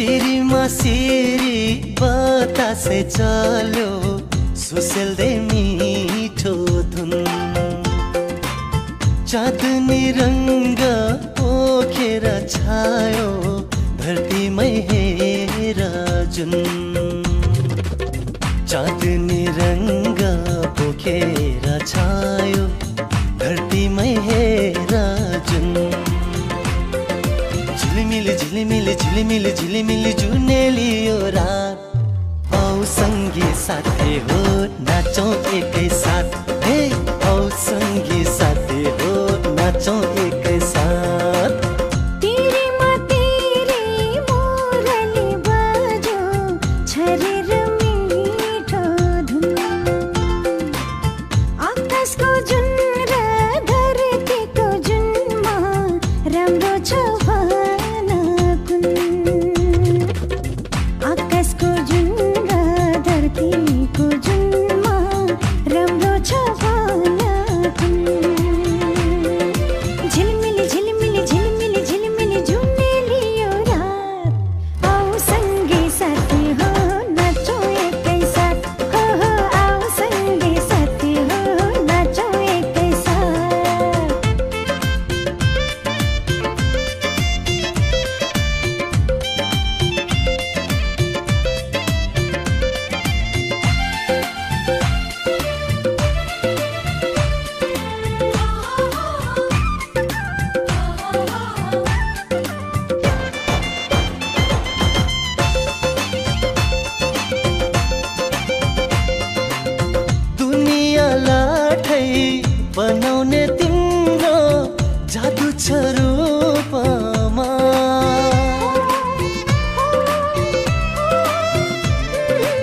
सिरीमा सिरी बतासे चल्यो सुसेल्दै मिठो धुन चाँदनी रङ्ग पोखेर छायो धरतीमै हेर जुन चाँदनी रङ्ग पोखेर छायो धरतीमै हेर जुन झिलिमिली झिलिमिली झिलिमिली झिलिमिली जुनेली यो रात औ सङ्गी साथी हो नाचौँ एकै साथ हे औ सङ्गी साथी हो नाचौँ एकै साथ बनाउने तिम्रो जादु छ रूपमा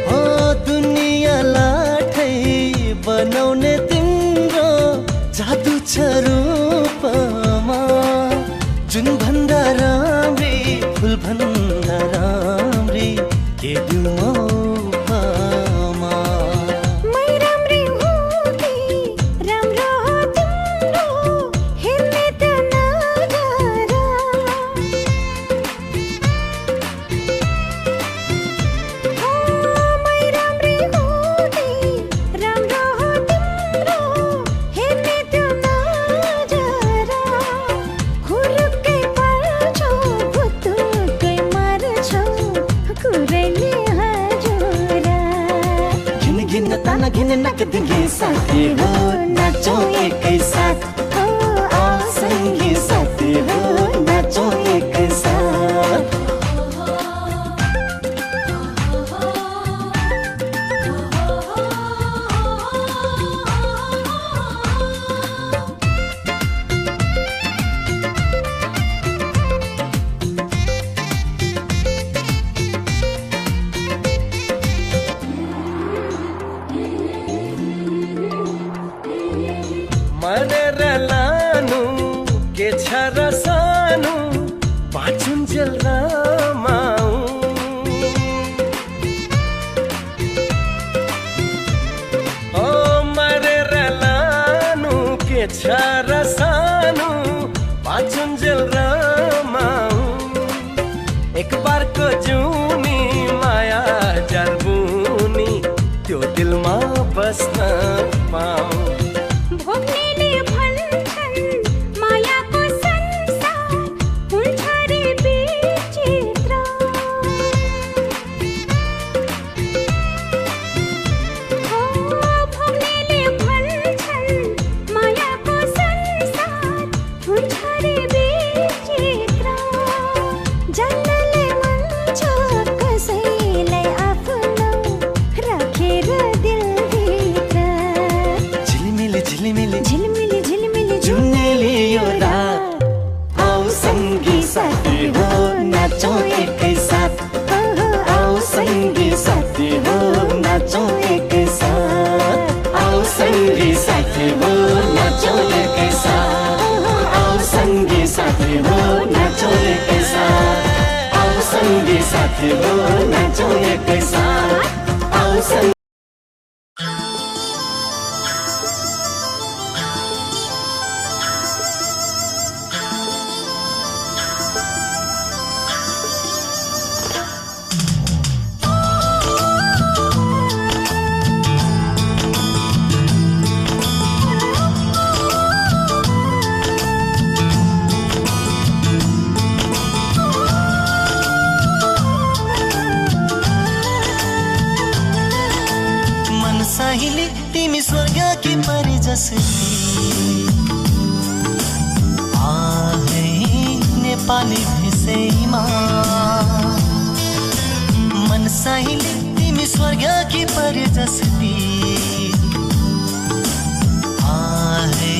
हो दुनिया लाठै बनाउने तिम्रो जादु छ रूपमा जुन भन्दा राम्री फुल भन्दा राम्री के दिउँ घिन नकदिङ्गे साथी हो नाचौँ एकै साथ हो औ सङ्गी साथी हो नाचौँ एकै साथ मरेर लानु के छ र सानु बाँचुन्जेल रमाऊ ओ मरेर लानु के छ र सानु बाँचुन्जेल रमाऊ एक बारको जुनी माया जर्बुनी त्यो दिलमा बस्न पाऊ साथी हो नाचौँ एकै साथ औ सङ्गी साथी हो नाचौँ एकै साथ औ सङ्गी साथी हो नाचौँ एकै साथ औ सङ्गी साथी हो नाचौँ एकै साथ औ सङ्गी साथी हो नाचौँ एकै साथ औ जसरी आहे नेपाली भेषैमा मन सहिली तिमी स्वर्गकी परे जसरी आहे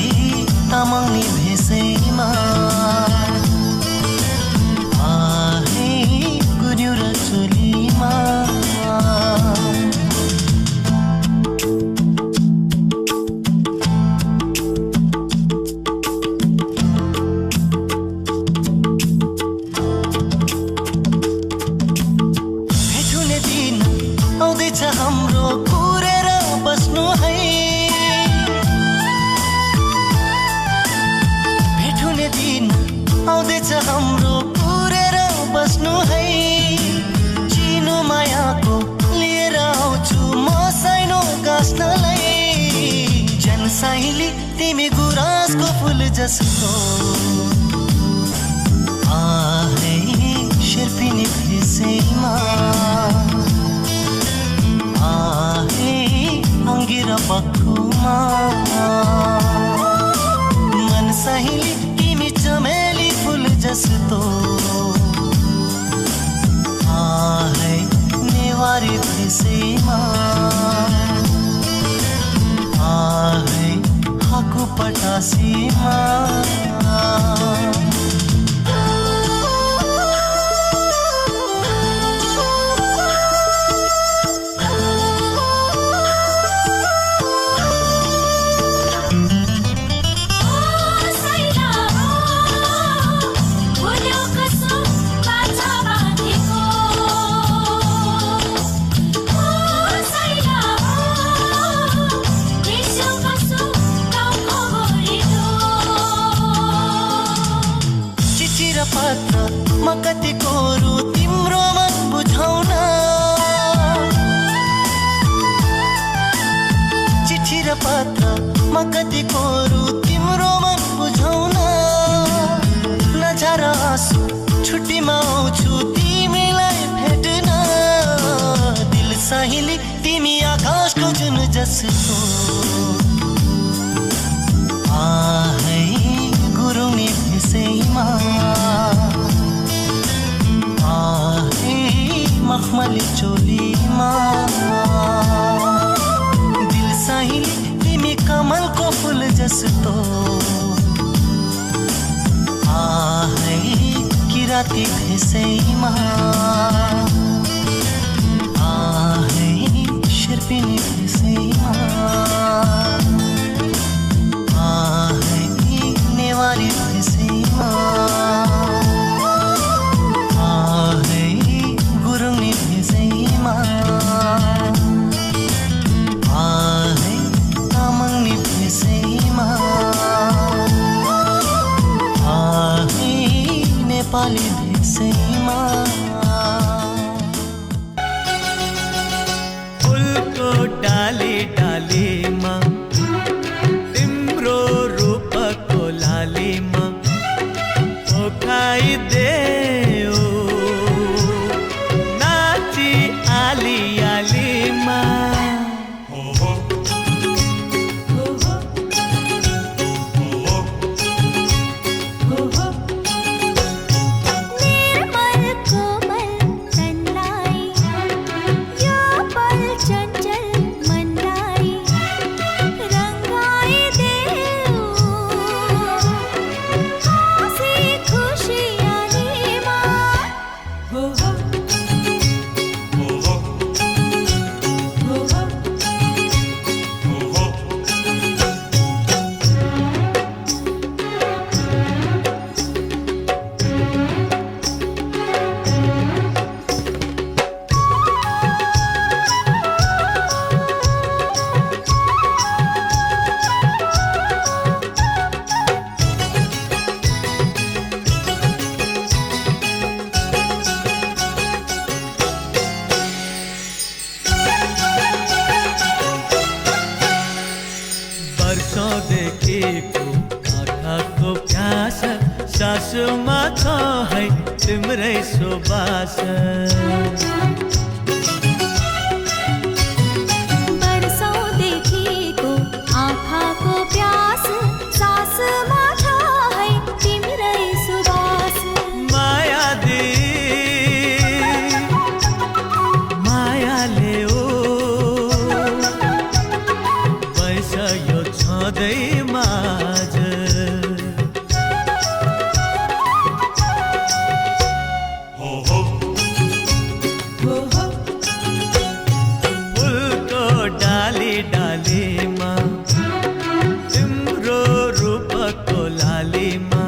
तामाङनी भेषैमा आहे गुन्यु र चोलीमा हाम्रो कुरेर बस्नु है भेट हुने दिन आउँदैछ हाम्रो कुरेर बस्नु है चिनो मायाको लिएर आउँछु म साइनो गाँस्नलाई जनसाइली तिमी गुराँसको फुल जस्तो आहे शेर्पिनी भेषैमा आहे अङ्गिर बक्खुमा मन सहिली तिमी चमेली फुल जस्तो आहे नेवारी भेषैमा आहे हाकु पटासीमा म कति कोरु तिम्रो मन बुझाउन चिठी र पत्र म कति कोरु तिम्रो मन बुझाउन नझार आँसु छुट्टीमा आउँछु तिमीलाई भेट्न दिल सहिली तिमी आकाशको जुन जस्तो आहे गुरुङनी भेषैमा आहे मखमली चोलीमा दिल सहिली तिमी कमलको फुल जस्तो आहे किराती भेषैमा आहे शेर्पिनी भेषैमा आहे नेवारी भेषैमा आहे गुरुङनी भेषैमा आहे तामाङनी भेषैमा आहे नेपाली भेषैमा फुलको डाली डालीमा तिम्रो रूपको लालीमा पोखाइदेऊ नाची आली आलीमा सासुमा छ है तिम्रै सुबास वर्षौं देखिको आँखाको माझा है तिम्रै सुवास माया दे मायाले ओ पैसा यो छँदै माझ फुलको डाली डालीमा तिम्रो रूपको लालीमा